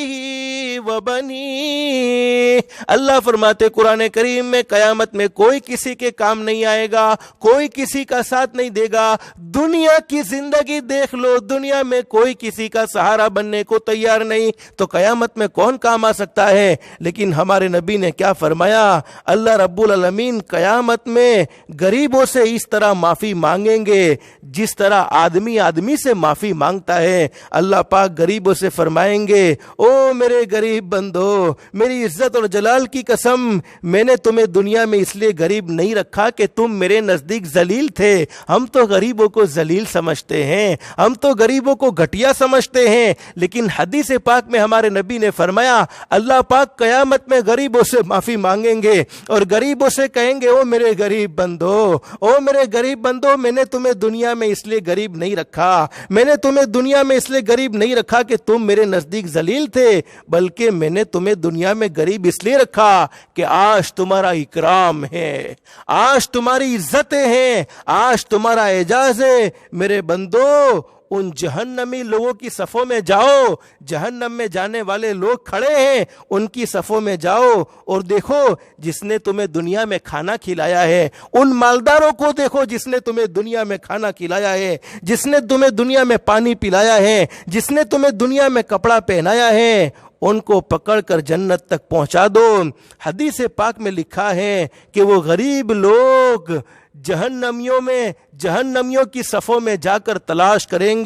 و بنیہ، اللہ فرماتے قرآن کریم میں قیامت میں کوئی کسی کے کام نہیں آئے گا، کوئی کسی کا ساتھ نہیں دے گا۔ دنیا کی زندگی دیکھ لو، دنیا میں کوئی کسی کا سہارا بننے کو تیار نہیں، تو قیامت میں کون کام آ سکتا ہے؟ لیکن ہمارے نبی نے کیا فرمایا، اللہ رب العالمین قیامت میں غریبوں سے اس طرح معافی مانگیں گے جس طرح آدمی سے معافی مانگتا ہے۔ اللہ پاک غریبوں سے فرمائیں گے، او میرے غریب بندو، میری عزت اور جلال کی قسم، میں نے تمہیں دنیا میں اس لیے غریب نہیں رکھا کہ تم میرے نزدیک ذلیل تھے۔ ہم تو غریبوں کو ذلیل سمجھتے ہیں، ہم تو غریبوں کو گھٹیا سمجھتے ہیں، لیکن حدیث پاک میں ہمارے نبی نے فرمایا، اللہ پاک قیامت میں غریبوں سے معافی مانگیں گے اور غریبوں سے کہیں گے، او میرے غریب بندو، او او میرے غریب بندو، میں نے تمہیں دنیا میں اس لیے غریب نہیں رکھا، میں نے تمہیں دنیا میں اس لیے غریب نہیں رکھا کہ تم میرے نزدیک ذلیل تھے، بلکہ میں نے تمہیں دنیا میں غریب اس لیے رکھا کہ آج تمہارا اکرام ہے، آج تمہاری عزتیں ہیں، آج تمہارا اعزاز ہے۔ میرے بندو، ان جہنمی لوگوں کی صفوں میں جاؤ، جہنم میں جانے والے لوگ کھڑے ہیں، ان کی صفوں میں جاؤ اور دیکھو جس نے تمہیں دنیا میں کھانا کھلایا ہے، ان مالداروں کو دیکھو جس نے تمہیں دنیا میں کھانا کھلایا ہے، جس نے تمہیں دنیا میں پانی پلایا ہے، جس نے تمہیں دنیا میں کپڑا پہنایا ہے، ان کو پکڑ کر جنت تک پہنچا دو۔ حدیث پاک میں لکھا ہے کہ وہ غریب لوگ جہنمیوں کی صفوں میں جا کر تلاش کریں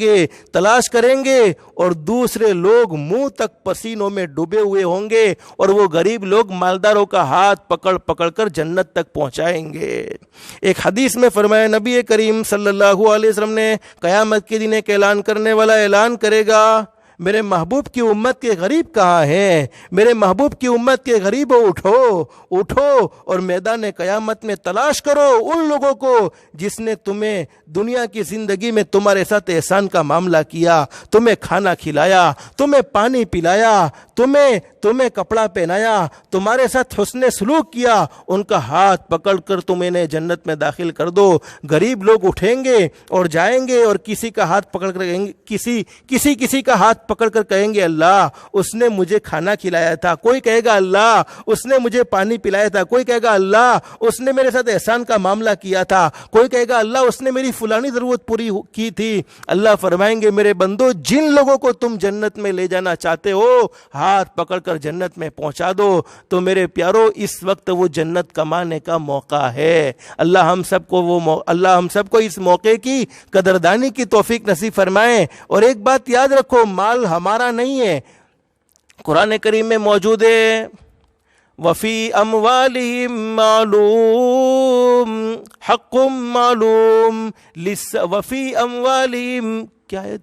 گے اور دوسرے لوگ منہ تک پسینوں میں ڈوبے ہوئے ہوں گے، اور وہ غریب لوگ مالداروں کا ہاتھ پکڑ کر جنت تک پہنچائیں گے۔ ایک حدیث میں فرمایا نبی کریم صلی اللہ علیہ وسلم نے، قیامت کے دن ایک اعلان کرنے والا اعلان کرے گا، میرے محبوب کی امت کے غریب کہاں ہیں؟ میرے محبوب کی امت کے غریبوں اٹھو اور میدان قیامت میں تلاش کرو ان لوگوں کو جس نے تمہیں دنیا کی زندگی میں تمہارے ساتھ احسان کا معاملہ کیا، تمہیں کھانا کھلایا، تمہیں پانی پلایا، تمہیں کپڑا پہنایا، تمہارے ساتھ حسن سلوک کیا، ان کا ہاتھ پکڑ کر تم انہیں جنت میں داخل کر دو۔ غریب لوگ اٹھیں گے اور جائیں گے اور کسی کا ہاتھ پکڑ کر کہیں گے، کسی کا ہاتھ پکڑ کر کہیں گے اللہ اس نے مجھے کھانا کھلایا تھا، کوئی کہے گا اللہ اس نے مجھے پانی پلایا تھا، کوئی کہے گا اللہ اس نے میرے ساتھ احسان کا معاملہ کیا تھا، کوئی کہے گا اللہ اس نے میری فلانی ضرورت پوری کی تھی۔ اللہ فرمائیں گے میرے بندو جن لوگوں کو تم جنت میں لے جانا چاہتے ہو ہاتھ پکڑ کر جنت میں پہنچا دو۔ تو میرے پیارو اس وقت وہ جنت کمانے کا موقع ہے۔ اللہ ہم سب کو اس موقع کی قدردانی کی توفیق نصیب فرمائے۔ اور ایک بات یاد رکھو، مال ہمارا نہیں ہے، قرآن کریم میں موجود ہے وفی اموالہم معلوم حق معلوم وفی اموالہم، کیا ہے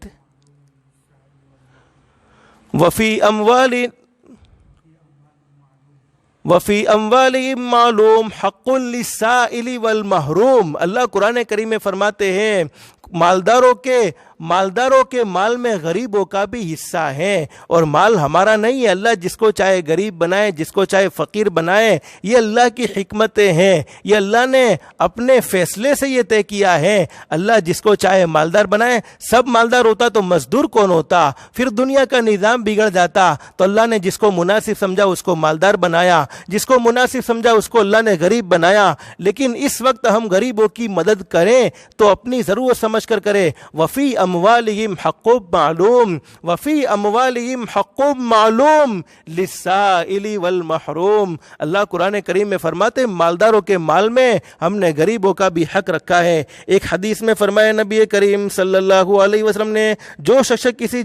وفی اموالہم معلوم حق للسائل والمحروم۔ اللہ قرآن کریم میں فرماتے ہیں مالداروں کے مال میں غریبوں کا بھی حصہ ہے، اور مال ہمارا نہیں ہے۔ اللہ جس کو چاہے غریب بنائے، جس کو چاہے فقیر بنائے، یہ اللہ کی حکمتیں ہیں، یہ اللہ نے اپنے فیصلے سے یہ طے کیا ہے۔ اللہ جس کو چاہے مالدار بنائے، سب مالدار ہوتا تو مزدور کون ہوتا؟ پھر دنیا کا نظام بگڑ جاتا۔ تو اللہ نے جس کو مناسب سمجھا اس کو مالدار بنایا، جس کو مناسب سمجھا اس کو اللہ نے غریب بنایا۔ لیکن اس وقت ہم غریبوں کی مدد کریں تو اپنی ضرورت سمجھ کر کریں۔ وفی اموالہم حق معلوم وفی اموالہم حق معلوم للسائل والمحروم۔ اللہ قرآن کریم میں فرماتے مالداروں کے مال میں ہم نے غریبوں کا بھی حق رکھا ہے۔ ایک حدیث میں فرمایا نبی کریم صلی اللہ علیہ وسلم نے، جو شخص کسی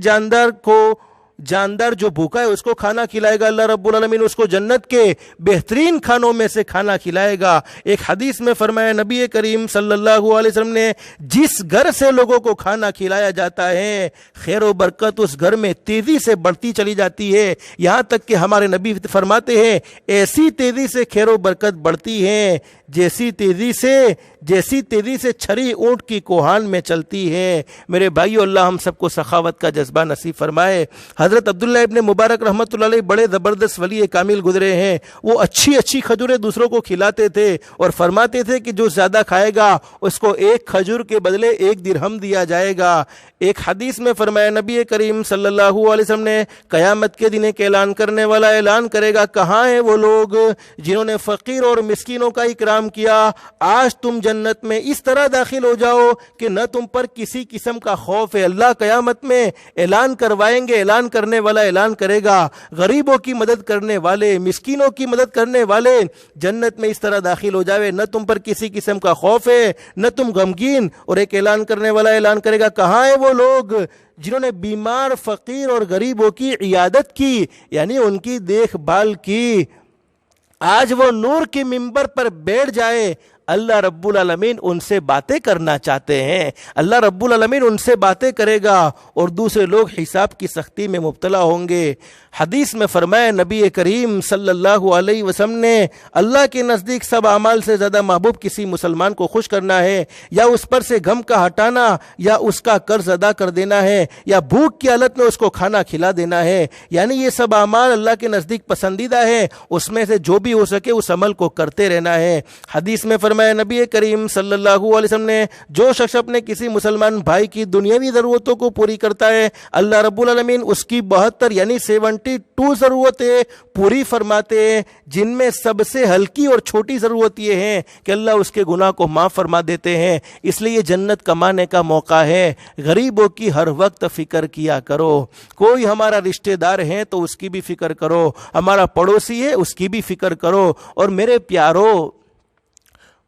جاندار جو بھوکا ہے اس کو کھانا کھلائے گا، اللہ رب العالمین اس کو جنت کے بہترین کھانوں میں سے کھانا کھلائے گا۔ ایک حدیث میں فرمایا نبی کریم صلی اللہ علیہ وسلم نے، جس گھر سے لوگوں کو کھانا کھلایا جاتا ہے خیر و برکت اس گھر میں تیزی سے بڑھتی چلی جاتی ہے، یہاں تک کہ ہمارے نبی فرماتے ہیں ایسی تیزی سے خیر و برکت بڑھتی ہے جیسی تیزی سے چھری اونٹ کی کوہان میں چلتی ہے۔ میرے بھائیو، اللہ ہم سب کو سخاوت کا جذبہ نصیب فرمائے۔ حضرت عبداللہ ابن مبارک رحمۃ اللہ علیہ بڑے زبردست ولی کامل گزرے ہیں۔ وہ اچھی کھجوریں دوسروں کو کھلاتے تھے اور فرماتے تھے کہ جو زیادہ کھائے گا اس کو ایک کھجور کے بدلے 1 درہم دیا جائے گا۔ ایک حدیث میں فرمایا نبی کریم صلی اللہ علیہ وسلم نے، قیامت کے دن ایک اعلان کرنے والا اعلان کرے گا، کہاں ہیں وہ لوگ جنہوں نے فقیر اور مسکینوں کا اکرام کیا؟ آج تم جنت میں اس طرح داخل ہو جاؤ کہ نہ تم پر کسی قسم کا خوف ہے۔ اللہ قیامت میں اعلان کروائیں گے، اعلان کرنے والا اعلان کرے گا، غریبوں کی مدد کرنے والے، مسکینوں کی مدد کرنے والے جنت میں اس طرح داخل ہو جاوے، نہ تم پر کسی قسم کا خوف ہے، نہ تم غمگین۔ اور ایک اعلان کرنے والا اعلان کرے گا، کہاں ہیں وہ لوگ جنہوں نے بیمار، فقیر اور غریبوں کی عیادت کی، یعنی ان کی دیکھ بھال کی؟ آج وہ نور کی ممبر پر بیٹھ جائے، اللہ رب العالمین ان سے باتیں کرنا چاہتے ہیں. اللہ رب العالمین ان سے باتیں کرے گا اور دوسرے لوگ حساب کی سختی میں مبتلا ہوں گے. حدیث میں فرمایا نبی کریم صلی اللہ علیہ وسلم نے اللہ کے نزدیک سب اعمال سے زیادہ محبوب کسی مسلمان کو خوش کرنا ہے, یا اس پر سے غم کا ہٹانا, یا اس کا قرض ادا کر دینا ہے, یا بھوک کی حالت میں اس کو کھانا کھلا دینا ہے. یعنی یہ سب اعمال اللہ کے نزدیک پسندیدہ ہے, اس میں سے جو بھی ہو سکے اس عمل کو کرتے رہنا ہے. حدیث میں فرمایا نبی کریم صلی اللہ علیہ وسلم نے جو شخص اپنے کسی مسلمان بھائی کی دنیاوی ضرورتوں کو پوری کرتا ہے, اللہ رب العالمین اس کی 72 یعنی 72 ضرورتیں پوری فرماتے ہیں, جن میں سب سے ہلکی اور چھوٹی ضرورت یہ ہے کہ اللہ اس کے گناہ کو معاف فرما دیتے ہیں. اس لیے یہ جنت کمانے کا موقع ہے. غریبوں کی ہر وقت فکر کیا کرو. کوئی ہمارا رشتہ دار ہے تو اس کی بھی فکر کرو, ہمارا پڑوسی ہے اس کی بھی فکر کرو. اور میرے پیارو,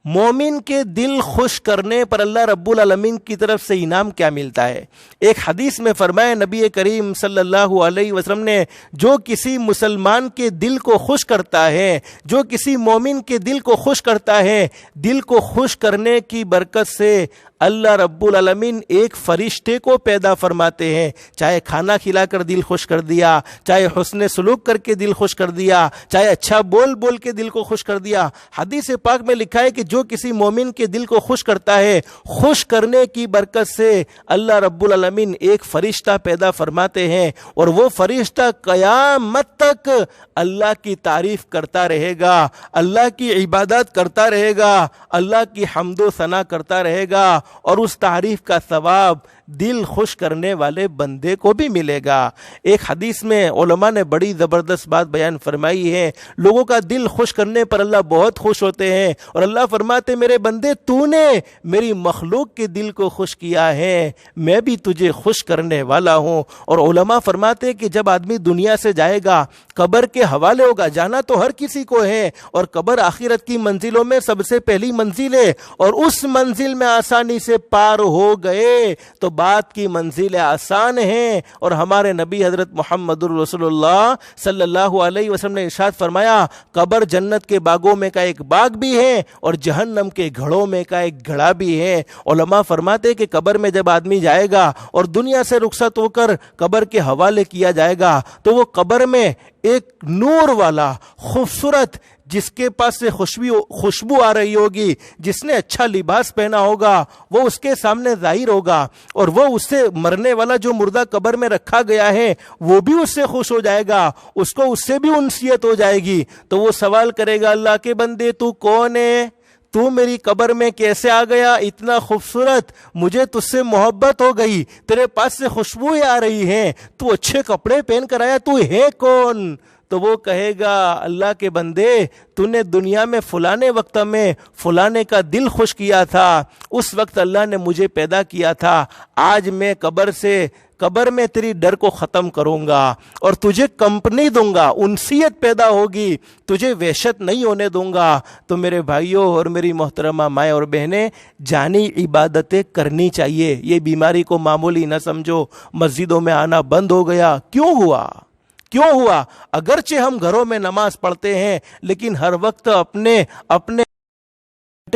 مومن کے دل خوش کرنے پر اللہ رب العالمین کی طرف سے انعام کیا ملتا ہے؟ ایک حدیث میں فرمایا نبی کریم صلی اللہ علیہ وسلم نے جو کسی مسلمان کے دل کو خوش کرتا ہے, جو کسی مومن کے دل کو خوش کرتا ہے, دل کو خوش کرنے کی برکت سے اللہ رب العالمین ایک فرشتے کو پیدا فرماتے ہیں. چاہے کھانا کھلا کر دل خوش کر دیا, چاہے حسن سلوک کر کے دل خوش کر دیا, چاہے اچھا بول بول کے دل کو خوش کر دیا. حدیث پاک میں لکھا ہے کہ جو کسی مومن کے دل کو خوش کرتا ہے, خوش کرنے کی برکت سے اللہ رب العالمین ایک فرشتہ پیدا فرماتے ہیں, اور وہ فرشتہ قیامت تک اللہ کی تعریف کرتا رہے گا, اللہ کی عبادت کرتا رہے گا, اللہ کی حمد و ثنا کرتا رہے گا, اور اس تعریف کا ثواب دل خوش کرنے والے بندے کو بھی ملے گا. ایک حدیث میں علماء نے بڑی زبردست بات بیان فرمائی ہے. لوگوں کا دل خوش کرنے پر اللہ بہت خوش ہوتے ہیں, اور اللہ فرماتے میرے بندے تو نے میری مخلوق کے دل کو خوش کیا ہے, میں بھی تجھے خوش کرنے والا ہوں. اور علماء فرماتے کہ جب آدمی دنیا سے جائے گا, قبر کے حوالے ہوگا, جانا تو ہر کسی کو ہے, اور قبر آخرت کی منزلوں میں سب سے پہلی منزل ہے, اور اس منزل میں آسانی سے پار ہو گئے تو بات کی منزل آسان ہیں. اور ہمارے نبی حضرت محمد رسول اللہ صلی اللہ علیہ وسلم نے ارشاد فرمایا قبر جنت کے باغوں میں کا ایک باغ بھی ہے اور جہنم کے گھڑوں میں کا ایک گھڑا بھی ہے. علماء فرماتے کہ قبر میں جب آدمی جائے گا اور دنیا سے رخصت ہو کر قبر کے حوالے کیا جائے گا تو وہ قبر میں ایک نور والا خوبصورت, جس کے پاس سے خوشبو آ رہی ہوگی, جس نے اچھا لباس پہنا ہوگا, وہ اس کے سامنے ظاہر ہوگا, اور وہ اس سے مرنے والا جو مردہ قبر میں رکھا گیا ہے وہ بھی اس سے خوش ہو جائے گا, اس کو اس سے بھی انسیت ہو جائے گی. تو وہ سوال کرے گا اللہ کے بندے تو کون ہے, تو میری قبر میں کیسے آ گیا, اتنا خوبصورت, مجھے تجھ سے محبت ہو گئی, تیرے پاس سے خوشبوئیں آ رہی ہیں, تو اچھے کپڑے پہن کر آیا, تو ہے کون؟ تو وہ کہے گا اللہ کے بندے تو نے دنیا میں فلانے وقت میں فلانے کا دل خوش کیا تھا, اس وقت اللہ نے مجھے پیدا کیا تھا, آج میں قبر میں تیری ڈر کو ختم کروں گا اور تجھے کمپنی دوں گا, انسیت پیدا ہوگی, تجھے وحشت نہیں ہونے دوں گا. تو میرے بھائیوں اور میری محترمہ مائیں اور بہنیں, جانی عبادتیں کرنی چاہیے. یہ بیماری کو معمولی نہ سمجھو. مسجدوں میں آنا بند ہو گیا, کیوں ہوا؟ اگرچہ ہم گھروں میں نماز پڑھتے ہیں لیکن ہر وقت اپنے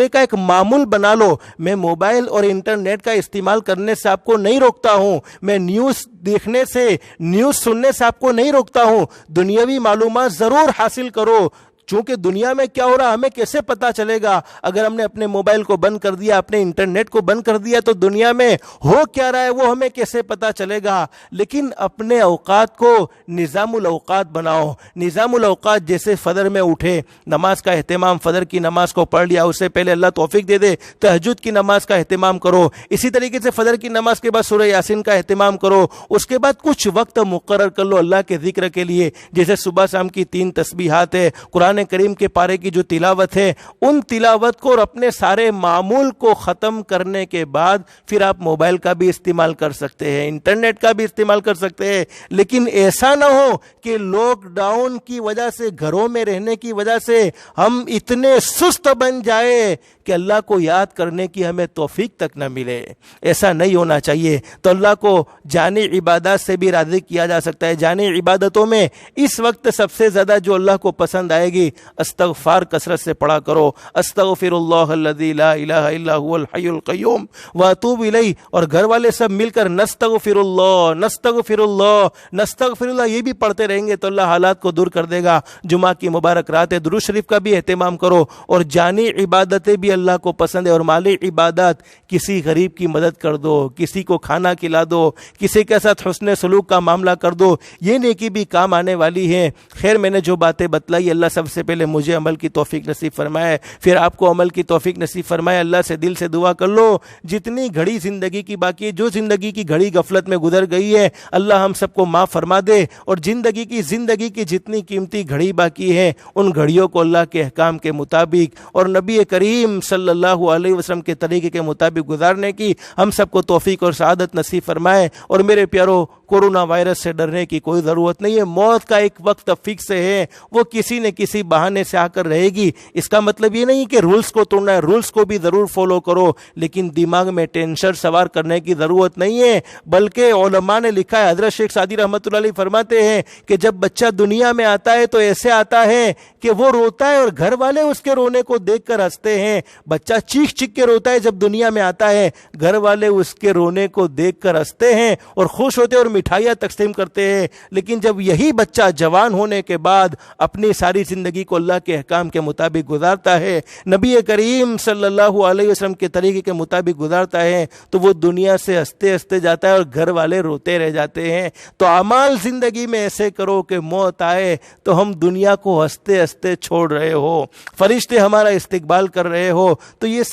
کا ایک معمول بنا لو. میں موبائل اور انٹرنیٹ کا استعمال کرنے سے آپ کو نہیں روکتا ہوں, میں نیوز دیکھنے سے, نیوز سننے سے آپ کو نہیں روکتا ہوں. دنیاوی معلومات ضرور حاصل کرو, چونکہ دنیا میں کیا ہو رہا ہمیں کیسے پتا چلے گا؟ اگر ہم نے اپنے موبائل کو بند کر دیا, اپنے انٹرنیٹ کو بند کر دیا, تو دنیا میں ہو کیا رہا ہے وہ ہمیں کیسے پتا چلے گا؟ لیکن اپنے اوقات کو نظام الاوقات بناؤ. نظام الاوقات جیسے فجر میں اٹھے, نماز کا اہتمام, فجر کی نماز کو پڑھ لیا, اس سے پہلے اللہ توفیق دے دے تہجد کی نماز کا اہتمام کرو. اسی طریقے سے فجر کی نماز کے بعد سورہ یاسین کا اہتمام کرو. اس کے بعد کچھ وقت مقرر کر لو اللہ کے ذکر کے لیے, جیسے صبح شام کی 3 تسبیحات ہے, قرآن کریم کے پارے کی جو تلاوت ہے, ان تلاوت کو اور اپنے سارے معمول کو ختم کرنے کے بعد پھر آپ موبائل کا بھی استعمال کر سکتے ہیں, انٹرنیٹ کا بھی استعمال کر سکتے ہیں. لیکن ایسا نہ ہو کہ لاک ڈاؤن کی وجہ سے, گھروں میں رہنے کی وجہ سے ہم اتنے سست بن جائے کہ اللہ کو یاد کرنے کی ہمیں توفیق تک نہ ملے. ایسا نہیں ہونا چاہیے. تو اللہ کو جانی عبادات سے بھی راضی کیا جا سکتا ہے. جانی عبادتوں میں اس وقت سب سے زیادہ جو اللہ کو پسند آئے گی ہوگی، استغفار کثرت سے پڑھا کرو، استغفر اللہ الذی لا الہ الا هو الحی القیوم واتوب الیہ، اور گھر والے سب مل کر نستغفر اللہ نستغفر اللہ نستغفر اللہ یہ بھی پڑھتے رہیں گے تو اللہ حالات کو دور کر دے گا۔ جمعہ کی مبارک رات ہے، درود شریف کا بھی اہتمام کرو، اور جانی عبادتیں بھی اللہ کو پسند ہے، اور مالی عبادات، کسی غریب کی مدد کر دو، کسی کو کھانا کھلا دو، کسی کے ساتھ حسن سلوک کا معاملہ کر دو، یہ نیکی بھی کام آنے والی ہے۔ خیر، میں نے جو باتیں بتلائی، اللہ سب سے پہلے مجھے عمل کی توفیق نصیب فرمائے، پھر آپ کو عمل کی توفیق نصیب فرمائے۔ اللہ سے دل سے دعا کر لو، جتنی گھڑی زندگی کی باقی ہے، جو زندگی کی گھڑی غفلت میں گزر گئی ہے، اللہ ہم سب کو معاف فرما دے، اور زندگی کی جتنی قیمتی گھڑی باقی ہے ان گھڑیوں کو اللہ کے احکام کے مطابق اور نبی کریم صلی اللہ علیہ وسلم کے طریقے کے مطابق گزارنے کی ہم سب کو توفیق اور سعادت نصیب فرمائے۔ اور میرے پیارو، کورونا وائرس سے ڈرنے کی کوئی ضرورت نہیں ہے، موت کا ایک وقت فکس ہے، وہ کسی نہ کسی بہانے سے آ کر رہے گی۔ اس کا مطلب یہ نہیں کہ رولز کو توڑنا ہے، رولز کو بھی ضرور فالو کرو، لیکن دماغ میں ٹینشن سوار کرنے کی ضرورت نہیں ہے۔ بلکہ علماء نے لکھا ہے، حضرت شیخ سعدی رحمۃ اللہ علیہ فرماتے ہیں کہ جب بچہ دنیا میں آتا ہے تو ایسے آتا ہے کہ وہ روتا ہے اور گھر والے اس کے رونے کو دیکھ کر ہنستے ہیں۔ بچہ چیخ چیخ کے روتا ہے جب دنیا میں آتا ہے، گھر والے اس کے رونے کو دیکھ کر ہنستے ہیں اور خوش ہوتے ہیں اور مٹھائیاں تقسیم کرتے ہیں۔ لیکن جب یہی بچہ جوان ہونے کے بعد اپنی ساری زندگی کو اللہ کے احکام کے مطابق گزارتا ہے، نبی کریم صلی اللہ علیہ وسلم کے طریقے کے مطابق گزارتا ہے، تو وہ دنیا سے ہنستے ہنستے جاتا ہے اور گھر والے روتے رہ جاتے ہیں۔ تو اعمال زندگی میں ایسے کرو کہ موت آئے تو ہم دنیا کو ہنستے ہنستے چھوڑ رہے ہو، فرشتے ہمارا استقبال کر رہے ہو۔ تو یہ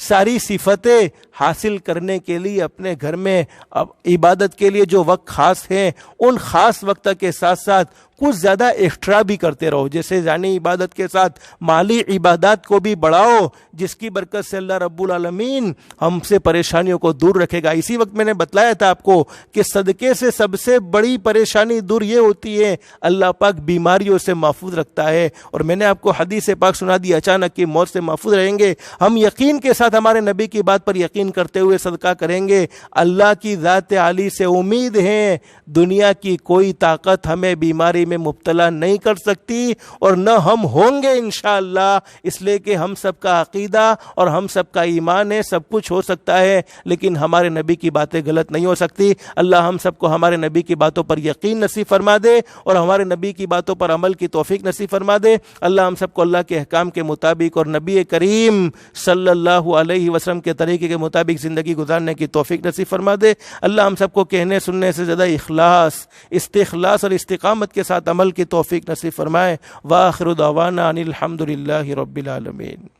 ساری صفتیں حاصل کرنے کے لیے اپنے گھر میں عبادت کے لیے جو وقت خاص ہے، ان خاص وقت کے ساتھ ساتھ کچھ زیادہ ایکسٹرا بھی کرتے رہو، جیسے ذہنی عبادت کے ساتھ مالی عبادات کو بھی بڑھاؤ، جس کی برکت سے اللہ رب العالمین ہم سے پریشانیوں کو دور رکھے گا۔ اسی وقت میں نے بتلایا تھا آپ کو کہ صدقے سے سب سے بڑی پریشانی دور یہ ہوتی ہے، اللہ پاک بیماریوں سے محفوظ رکھتا ہے۔ اور میں نے آپ کو حدیث پاک سنا دی، اچانک کی موت سے محفوظ رہیں گے ہم، یقین کے ساتھ ہمارے نبی کی بات پر یقین کرتے ہوئے صدقہ کریں گے۔ اللہ کی ذات عالی سے امید ہے دنیا کی کوئی طاقت ہمیں بیماری میں مبتلا نہیں کر سکتی، اور نہ ہم ہوں گے انشاءاللہ، اس لیے کہ ہم سب کا عقیدہ اور ہم سب کا ایمان ہے، سب کچھ ہو سکتا ہے لیکن ہمارے نبی کی باتیں غلط نہیں ہو سکتی۔ اللہ ہم سب کو ہمارے نبی کی باتوں پر یقین نصیب فرما دے اور ہمارے نبی کی باتوں پر عمل کی توفیق نصیب فرما دے۔ اللہ ہم سب کو اللہ کے احکام کے مطابق اور نبی کریم صلی اللہ علیہ وسلم کے طریقے کے مطابق زندگی گزارنے کی توفیق نصیب فرما دے۔ اللہ ہم سب کو کہنے سننے سے زیادہ اخلاص، استخلاص اور استقامت کے ساتھ عمل کی توفیق نصیب فرمائے۔ وآخر دعوانا ان الحمد للہ رب العالمین۔